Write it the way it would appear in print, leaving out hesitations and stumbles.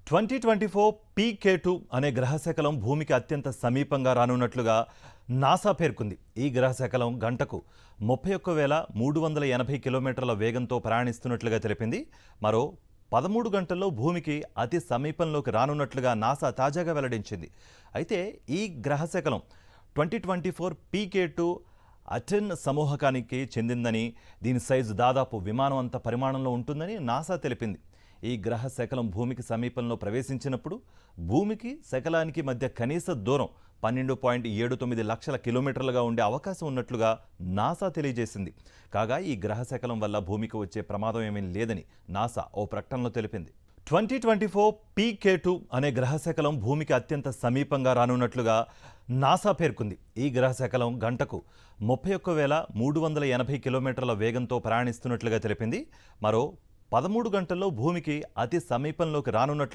2024 PK2 అనే గ్రహశకలం భూమికి అత్యంత సమీపంగా రానున్నట్లుగా నాసా పేర్కొంది. ఈ గ్రహశకలం గంటకు 31,380 కిలోమీటర్ల వేగంతో ప్రయాణిస్తున్నట్లుగా తెలిపింది. మరో 13 గంటల్లో భూమికి అతి సమీపంలోకి రానున్నట్లుగా నాసా తాజాగా వెల్లడించింది. అయితే ఈ గ్రహశకలం 2024 PK2 అటెన్ సమూహకానికి చెందిందని, దీని సైజు దాదాపు విమానం అంత పరిమాణంలో ఉంటుందని నాసా తెలిపింది. ఈ గ్రహ శకలం భూమికి సమీపంలో ప్రవేశించినప్పుడు భూమికి శకలానికి మధ్య కనీస దూరం 12.79 లక్షల కిలోమీటర్లుగా ఉండే అవకాశం ఉన్నట్లుగా నాసా తెలియజేసింది. కాగా ఈ గ్రహ శకలం వల్ల భూమికి వచ్చే ప్రమాదం ఏమీ లేదని నాసా ఓ ప్రకటనలో తెలిపింది. 2024 PK2 అనే గ్రహశకలం భూమికి అత్యంత సమీపంగా రానున్నట్లుగా నాసా పేర్కొంది. ఈ గ్రహశకలం గంటకు 31,380 కిలోమీటర్ల వేగంతో ప్రయాణిస్తున్నట్లుగా తెలిపింది. మరో 13 గంటల్లో భూమికి అతి సమీపంలోకి రానున్నట్లు